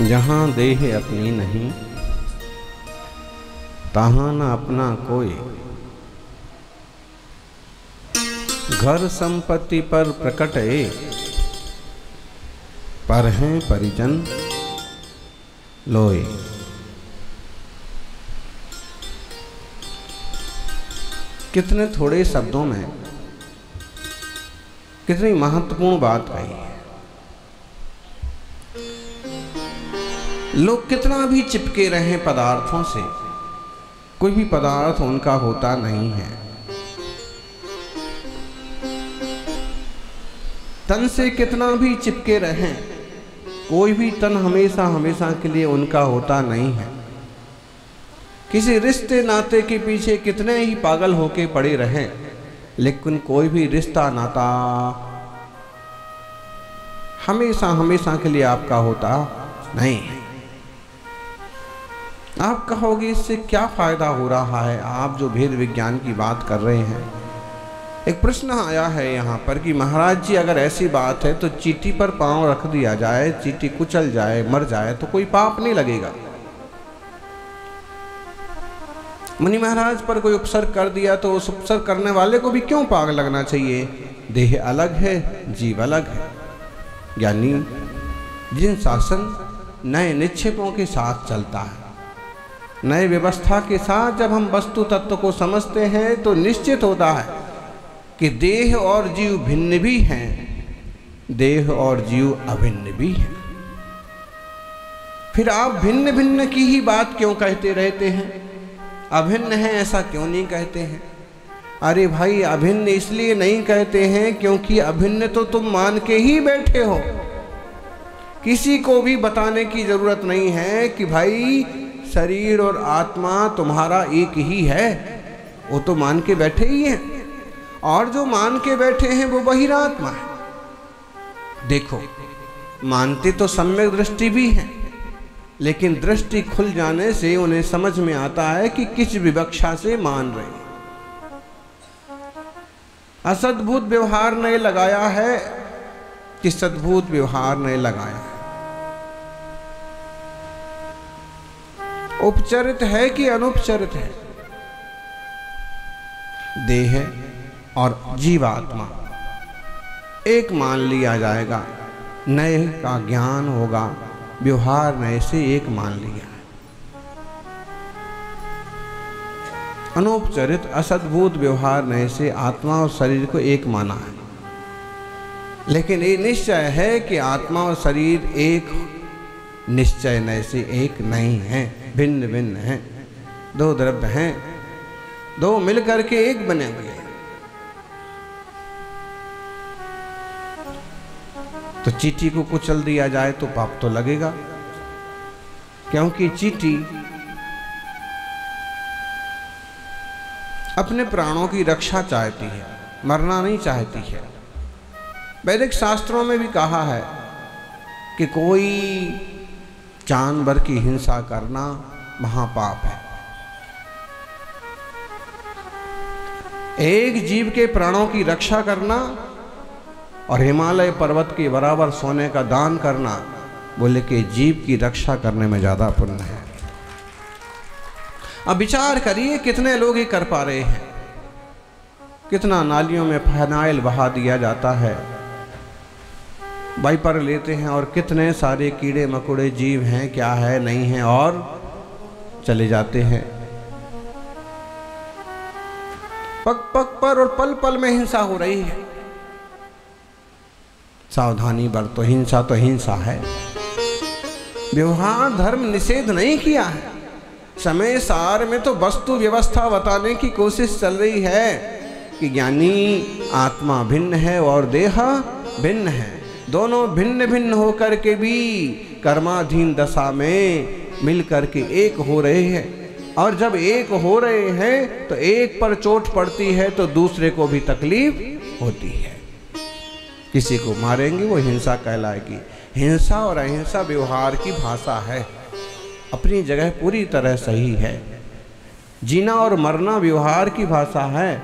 जहाँ देह अपनी नहीं, तहाँ न अपना कोई। घर संपत्ति पर प्रकटे, पर हैं परिजन लोए। कितने थोड़े शब्दों में कितनी महत्वपूर्ण बात कही है। लोग कितना भी चिपके रहें पदार्थों से, कोई भी पदार्थ उनका होता नहीं है। तन से कितना भी चिपके रहें, कोई भी तन हमेशा हमेशा के लिए उनका होता नहीं है। किसी रिश्ते नाते के पीछे कितने ही पागल होके पड़े रहें, लेकिन कोई भी रिश्ता नाता हमेशा हमेशा के लिए आपका होता नहीं है। आप कहोगे इससे क्या फायदा हो रहा है, आप जो भेद विज्ञान की बात कर रहे हैं। एक प्रश्न आया है यहाँ पर कि महाराज जी अगर ऐसी बात है तो चींटी पर पांव रख दिया जाए, चींटी कुचल जाए, मर जाए तो कोई पाप नहीं लगेगा। मुनि महाराज पर कोई उपसर्ग कर दिया तो उस उपसर्ग करने वाले को भी क्यों पाप लगना चाहिए। देह अलग है, जीव अलग है। यानी जिन शासन नए निक्षेपों के साथ चलता है, नए व्यवस्था के साथ जब हम वस्तु तत्व को समझते हैं तो निश्चित होता है कि देह और जीव भिन्न भी हैं, देह और जीव अभिन्न भी हैं। फिर आप भिन्न भिन्न की ही बात क्यों कहते रहते हैं, अभिन्न है ऐसा क्यों नहीं कहते हैं। अरे भाई अभिन्न इसलिए नहीं कहते हैं क्योंकि अभिन्न तो तुम मान के ही बैठे हो। किसी को भी बताने की जरूरत नहीं है कि भाई शरीर और आत्मा तुम्हारा एक ही है, वो तो मान के बैठे ही हैं। और जो मान के बैठे हैं वो बहिरात्मा है। देखो मानते तो सम्यक दृष्टि भी है, लेकिन दृष्टि खुल जाने से उन्हें समझ में आता है कि किस विवक्षा से मान रहे हैं। असद्भुत व्यवहार नहीं लगाया है कि सद्भुत व्यवहार नहीं लगाया है। उपचरित है कि अनुपचरित है। देह और जीवात्मा एक मान लिया जाएगा, नए का ज्ञान होगा, व्यवहार नए से एक मान लिया है। अनुपचरित असद्भुत व्यवहार नए से आत्मा और शरीर को एक माना है। लेकिन ये निश्चय है कि आत्मा और शरीर एक निश्चय नए से एक नहीं है, भिन्न भिन्न हैं। दो द्रव्य हैं, दो मिलकर के एक बने हुए हैं। तो चींटी को कुचल दिया जाए तो पाप तो लगेगा, क्योंकि चींटी अपने प्राणों की रक्षा चाहती है, मरना नहीं चाहती है। वैदिक शास्त्रों में भी कहा है कि कोई जानवर की हिंसा करना महापाप है। एक जीव के प्राणों की रक्षा करना और हिमालय पर्वत के बराबर सोने का दान करना, बोले कि जीव की रक्षा करने में ज्यादा पुण्य है। अब विचार करिए कितने लोग ये कर पा रहे हैं। कितना नालियों में फिनाइल बहा दिया जाता है, वाइपर लेते हैं और कितने सारे कीड़े मकोड़े जीव हैं, क्या है नहीं है, और चले जाते हैं। पग पग पर और पल पल में हिंसा हो रही है। सावधानी बरतो, हिंसा तो हिंसा है। व्यवहार धर्म निषेध नहीं किया है। समय सार में तो वस्तु व्यवस्था बताने की कोशिश चल रही है कि ज्ञानी आत्मा भिन्न है और देह भिन्न है। दोनों भिन्न भिन्न होकर के भी कर्माधीन दशा में मिल करके एक हो रहे हैं। और जब एक हो रहे हैं तो एक पर चोट पड़ती है तो दूसरे को भी तकलीफ होती है। किसी को मारेंगे वो हिंसा कहलाएगी। हिंसा और अहिंसा व्यवहार की भाषा है, अपनी जगह पूरी तरह सही है। जीना और मरना व्यवहार की भाषा है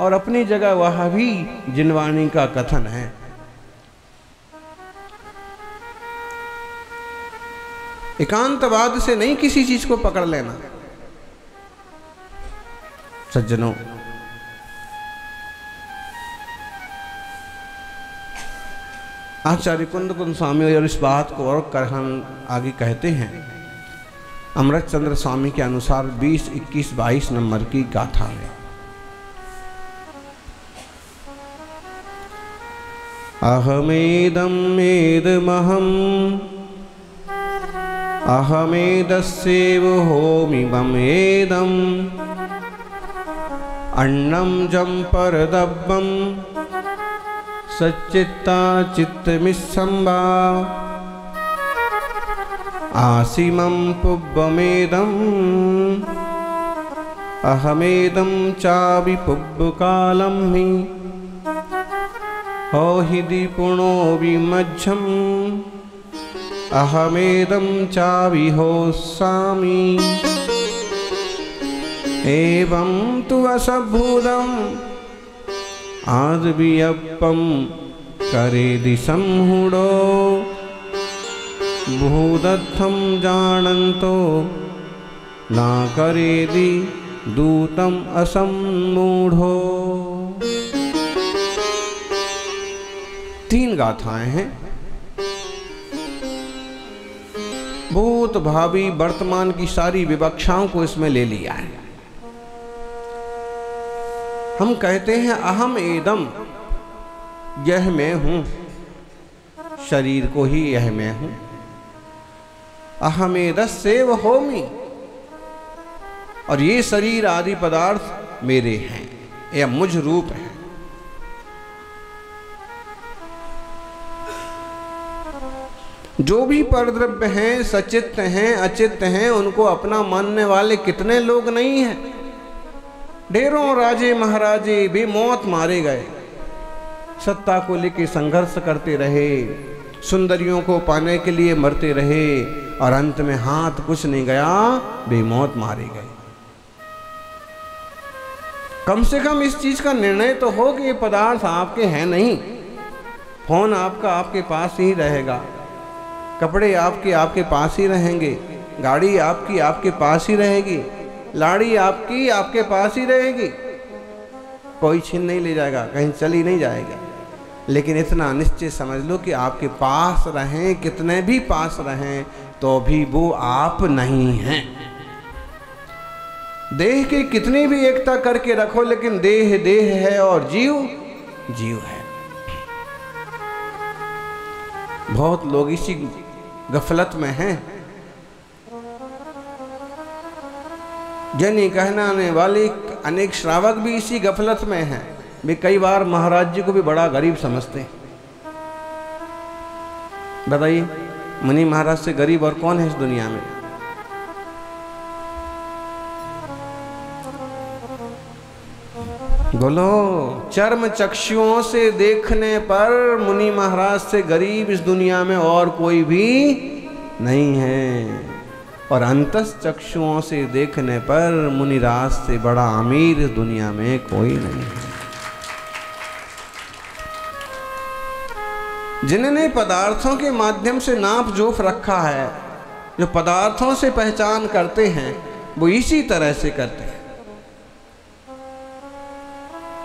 और अपनी जगह वह भी जिनवाणी का कथन है। एकांतवाद से नहीं किसी चीज को पकड़ लेना। सज्जनों, आचार्य कुंद स्वामी और इस बात को और कर हम आगे कहते हैं। अमृत चंद्र स्वामी के अनुसार 20, 21, 22 नंबर की गाथा में अहमेदम् एदमहम् अहमेदस्येव होमिममेदम् अन्नं जं परदब्बं सच्चित्ता चित्तमिस्संभा आसीमं पुब्बमेदम् अहमेदं चापि पुब्बकालं हि होहिदि पुणो विमज्झम् अहमेदं चाविहोस्सामि एवं तु असभूतम् आद्वियप्पं करेदि संहुडो भूदत्थं जानन्तो न करेदि दूतम् असम्मूढ़ो। 3 गाथाएं हैं। भूत भावी वर्तमान की सारी विवक्षाओं को इसमें ले लिया है। हम कहते हैं अहम एदम, यह मैं हूं, शरीर को ही यह मैं हूं। अहमेदस्येव होमि, और ये शरीर आदि पदार्थ मेरे हैं या मुझ रूप है। जो भी परद्रव्य हैं, सचित्त हैं, अचित्त हैं, उनको अपना मानने वाले कितने लोग नहीं हैं। ढेरों राजे महाराजे बेमौत मारे गए, सत्ता को लेकर संघर्ष करते रहे, सुंदरियों को पाने के लिए मरते रहे, और अंत में हाथ कुछ नहीं गया, बेमौत मारे गए। कम से कम इस चीज का निर्णय तो हो कि ये पदार्थ आपके हैं नहीं। फोन आपका आपके पास ही रहेगा, कपड़े आपके आपके पास ही रहेंगे, गाड़ी आपकी आपके पास ही रहेगी, लाड़ी आपकी आपके पास ही रहेगी, कोई छीन नहीं ले जाएगा, कहीं चली नहीं जाएगा। लेकिन इतना निश्चय समझ लो कि आपके पास रहें, कितने भी पास रहें, तो भी वो आप नहीं हैं। देह की कितनी भी एकता करके रखो, लेकिन देह देह है और जीव जीव है। बहुत लोग इसी गफलत में हैं। जनी कहनाने वाले अनेक श्रावक भी इसी गफलत में हैं। वे कई बार महाराज जी को भी बड़ा गरीब समझते हैं। बताइए, मुनि महाराज से गरीब और कौन है इस दुनिया में? बोलो, चर्म चक्षुओं से देखने पर मुनि महाराज से गरीब इस दुनिया में और कोई भी नहीं है, और अंतस चक्षुओं से देखने पर मुनिराज से बड़ा अमीर इस दुनिया में कोई नहीं है। जिन्होंने पदार्थों के माध्यम से नाप जोख रखा है, जो पदार्थों से पहचान करते हैं, वो इसी तरह से करते हैं।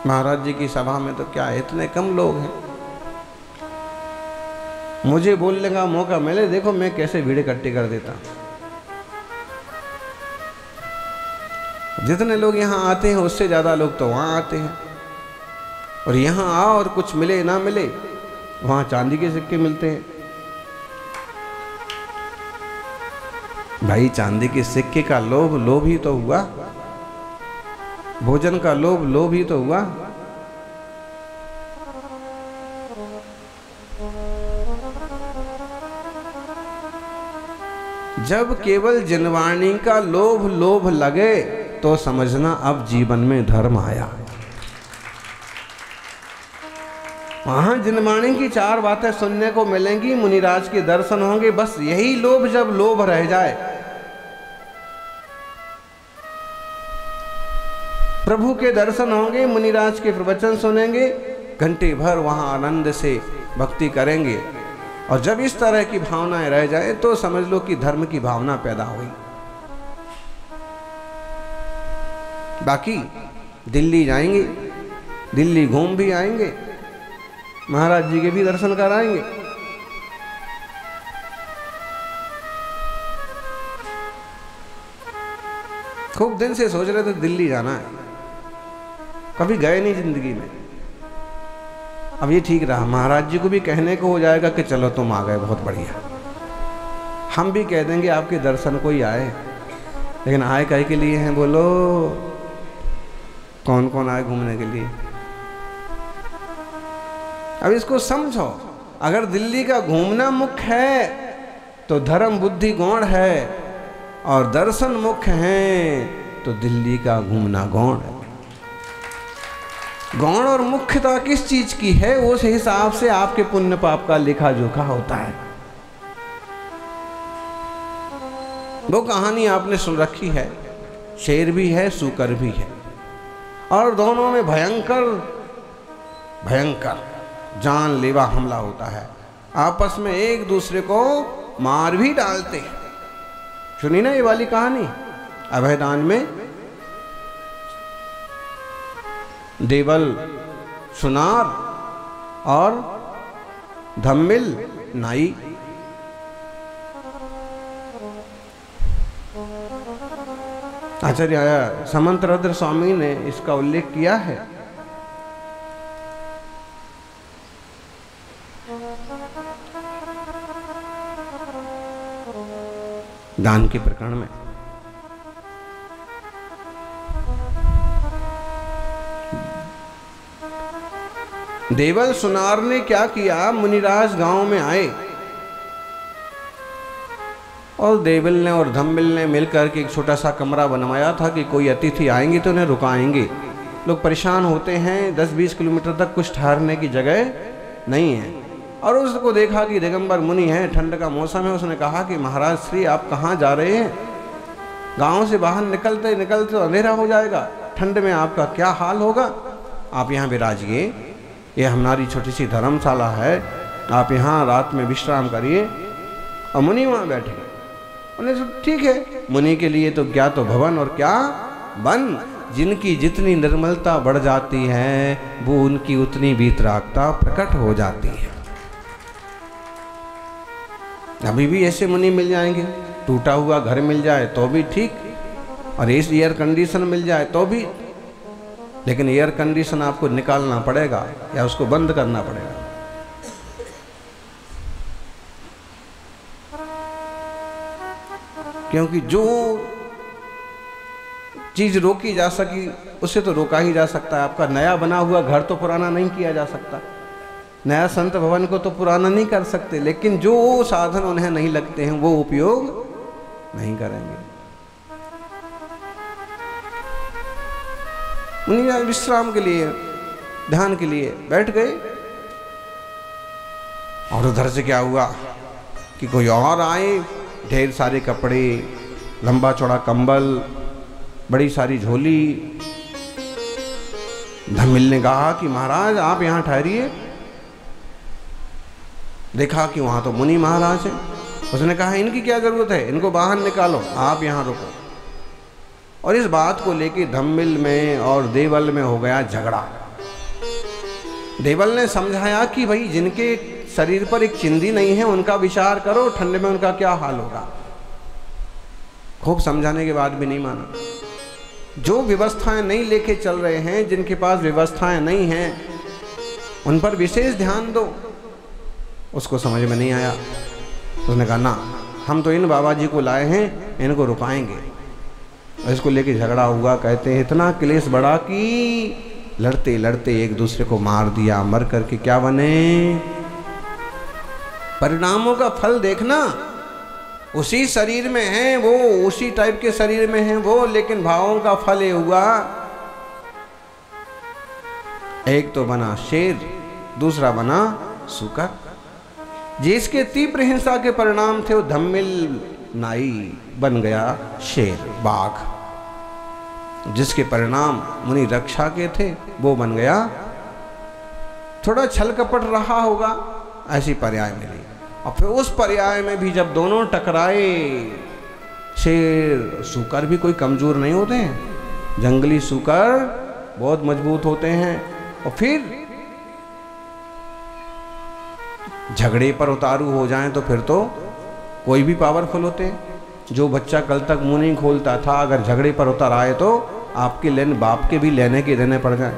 महाराज जी की सभा में तो क्या इतने कम लोग हैं। मुझे बोलने का मौका मिले, देखो मैं कैसे भीड़ इकट्ठी कर देता। जितने लोग यहाँ आते हैं उससे ज्यादा लोग तो वहां आते हैं, और यहाँ आओ और कुछ मिले ना मिले, वहां चांदी के सिक्के मिलते हैं। भाई, चांदी के सिक्के का लोभ लोभ ही तो हुआ, भोजन का लोभ लोभ ही तो हुआ। जब केवल जिनवाणी का लोभ लोभ लगे तो समझना अब जीवन में धर्म आया। वहां जिनवाणी की 4 बातें सुनने को मिलेंगी, मुनिराज के दर्शन होंगे, बस यही लोभ जब लोभ रह जाए, प्रभु के दर्शन होंगे, मुनिराज के प्रवचन सुनेंगे, घंटे भर वहां आनंद से भक्ति करेंगे, और जब इस तरह की भावनाएं रह जाए तो समझ लो कि धर्म की भावना पैदा हुई। बाकी दिल्ली जाएंगे, दिल्ली घूम भी आएंगे, महाराज जी के भी दर्शन कराएंगे। खूब दिन से सोच रहे थे दिल्ली जाना है, कभी गए नहीं जिंदगी में। अब ये ठीक रहा, महाराज जी को भी कहने को हो जाएगा कि चलो तुम आ गए, बहुत बढ़िया। हम भी कह देंगे आपके दर्शन को ही आए, लेकिन आए काहे के लिए हैं बोलो? कौन कौन आए घूमने के लिए? अब इसको समझो, अगर दिल्ली का घूमना मुख्य है तो धर्म बुद्धि गौण है, और दर्शन मुख्य हैं तो दिल्ली का घूमना गौण है। गौण और मुख्यता किस चीज की है, उस हिसाब से आपके पुण्य पाप का लेखा जोखा होता है। वो कहानी आपने सुन रखी है, शेर भी है सूकर भी है, और दोनों में भयंकर भयंकर जानलेवा हमला होता है। आपस में एक दूसरे को मार भी डालते हैं। सुनी ना ये वाली कहानी? अभयदान में देवल सुनार और धम्मिल नाई, आचार्य समंतरद्र स्वामी ने इसका उल्लेख किया है। दान के प्रकरण में देवल सुनार ने क्या किया, मुनिराज गांव में आए और देवल ने और धम्मिल ने मिलकर के एक छोटा सा कमरा बनवाया था कि कोई अतिथि आएंगे तो उन्हें रुकाएंगे। लोग परेशान होते हैं, 10-20 किलोमीटर तक कुछ ठहरने की जगह नहीं है। और उसको देखा कि दिगंबर मुनि है, ठंड का मौसम है। उसने कहा कि महाराज श्री आप कहाँ जा रहे हैं? गांव से बाहर निकलते निकलते तो अंधेरा हो जाएगा, ठंड में आपका क्या हाल होगा, आप यहाँ विराजिए, ये हमारी छोटी सी धर्मशाला है, आप यहाँ रात में विश्राम करिए। और मुनि वहाँ बैठे। उन्हें ठीक है, मुनि के लिए तो क्या तो भवन और क्या वन। जिनकी जितनी निर्मलता बढ़ जाती है वो उनकी उतनी वीतरागता प्रकट हो जाती है। अभी भी ऐसे मुनि मिल जाएंगे, टूटा हुआ घर मिल जाए तो भी ठीक, और एयर कंडीशन मिल जाए तो भी, लेकिन एयर कंडीशन आपको निकालना पड़ेगा या उसको बंद करना पड़ेगा। क्योंकि जो चीज रोकी जा सकी उसे तो रोका ही जा सकता है। आपका नया बना हुआ घर तो पुराना नहीं किया जा सकता, नया संत भवन को तो पुराना नहीं कर सकते, लेकिन जो साधन उन्हें नहीं लगते हैं वो उपयोग नहीं करेंगे। मुनि विश्राम के लिए, ध्यान के लिए बैठ गए। और उधर से क्या हुआ कि कोई और आए, ढेर सारे कपड़े, लंबा चौड़ा कंबल, बड़ी सारी झोली। धम्मिल ने कहा कि महाराज आप यहाँ ठहरिए। देखा कि वहां तो मुनि महाराज है। उसने कहा इनकी क्या जरूरत है, इनको बाहर निकालो, आप यहाँ रुको। और इस बात को लेके धम्मिल में और देवल में हो गया झगड़ा। देवल ने समझाया कि भाई जिनके शरीर पर एक चिंदी नहीं है उनका विचार करो, ठंड में उनका क्या हाल होगा। खूब समझाने के बाद भी नहीं माना। जो व्यवस्थाएं नहीं लेके चल रहे हैं, जिनके पास व्यवस्थाएं नहीं हैं, उन पर विशेष ध्यान दो। उसको समझ में नहीं आया। उसने कहा ना, हम तो इन बाबा जी को लाए हैं, इनको रुकाएंगे। और इसको लेके झगड़ा हुआ। कहते हैं इतना क्लेश बढ़ा कि लड़ते लड़ते एक दूसरे को मार दिया। मर करके क्या बने? परिणामों का फल देखना, उसी शरीर में है वो, उसी टाइप के शरीर में है वो, लेकिन भावों का फल ये हुआ, एक तो बना शेर, दूसरा बना सूकर। जिसके तीव्र हिंसा के परिणाम थे वो धम्मिल नाई बन गया शेर, बाघ। जिसके परिणाम मुनि रक्षा के थे वो बन गया, थोड़ा छल कपट रहा होगा, ऐसी पर्याय मिली। और फिर उस पर्याय में भी जब दोनों टकराए, शेर सूकर भी कोई कमजोर नहीं होते हैं, जंगली सूकर बहुत मजबूत होते हैं। और फिर झगड़े पर उतारू हो जाएं तो फिर तो कोई भी पावरफुल होते हैं। जो बच्चा कल तक मुंह नहीं खोलता था, अगर झगड़े पर उतर आए तो आपके लेने बाप के भी लेने के देने पड़ जाए।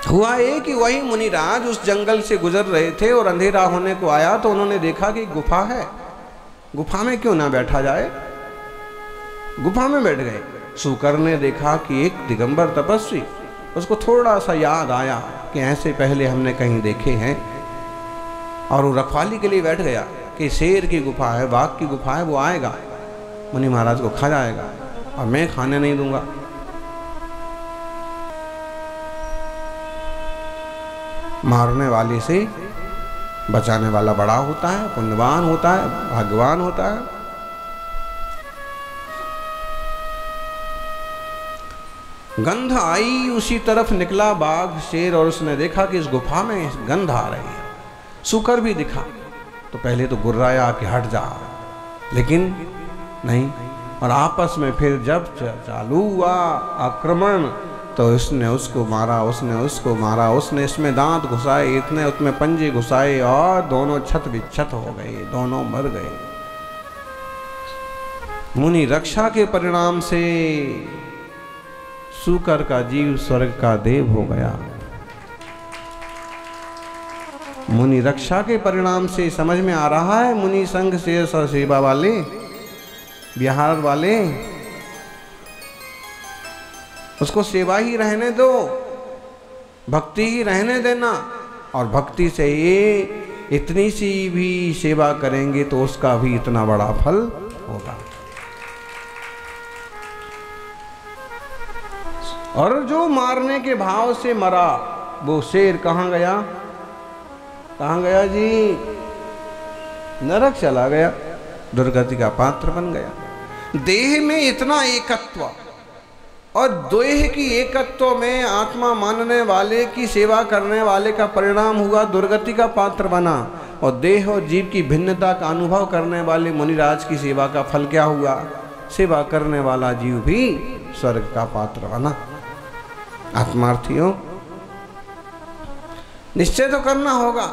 हुआ ये कि वही मुनिराज उस जंगल से गुजर रहे थे और अंधेरा होने को आया तो उन्होंने देखा कि गुफा है, गुफा में क्यों ना बैठा जाए। गुफा में बैठ गए। सूकर ने देखा कि एक दिगंबर तपस्वी, उसको थोड़ा सा याद आया कि ऐसे पहले हमने कहीं देखे हैं, और वो रखवाली के लिए बैठ गया कि शेर की गुफा है, बाघ की गुफा है, वो आएगा, मुनि महाराज को खा जाएगा और मैं खाने नहीं दूंगा। मारने वाले से बचाने वाला बड़ा होता है, पुण्यवान होता है, भाग्यवान होता है। गंध आई, उसी तरफ निकला बाघ शेर और उसने देखा कि इस गुफा में गंध आ रही है। सूकर भी दिखा तो पहले तो गुर्राया कि हट जा, लेकिन नहीं। और आपस में फिर जब चालू हुआ आक्रमण तो उसने उसको मारा, उसने उसको मारा, उसने इसमें दांत घुसाए, इतने उसमें पंजे घुसाए और दोनों छत विच्छत हो गए, दोनों मर गए। मुनि रक्षा के परिणाम से सूकर का जीव स्वर्ग का देव हो गया। मुनि रक्षा के परिणाम से समझ में आ रहा है, मुनि संघ से सेवा वाले, बिहार वाले, उसको सेवा ही रहने दो, भक्ति ही रहने देना। और भक्ति से ये इतनी सी भी सेवा करेंगे तो उसका भी इतना बड़ा फल होगा। और जो मारने के भाव से मरा वो शेर कहाँ गया? कहाँ गया जी? नरक चला गया, दुर्गति का पात्र बन गया। देह में इतना एकत्व और देह की एकत्व में आत्मा मानने वाले की सेवा करने वाले का परिणाम हुआ दुर्गति का पात्र बना। और देह और जीव की भिन्नता का अनुभव करने वाले मुनिराज की सेवा का फल क्या हुआ? सेवा करने वाला जीव भी स्वर्ग का पात्र बना। आत्मार्थियों, निश्चय तो करना होगा।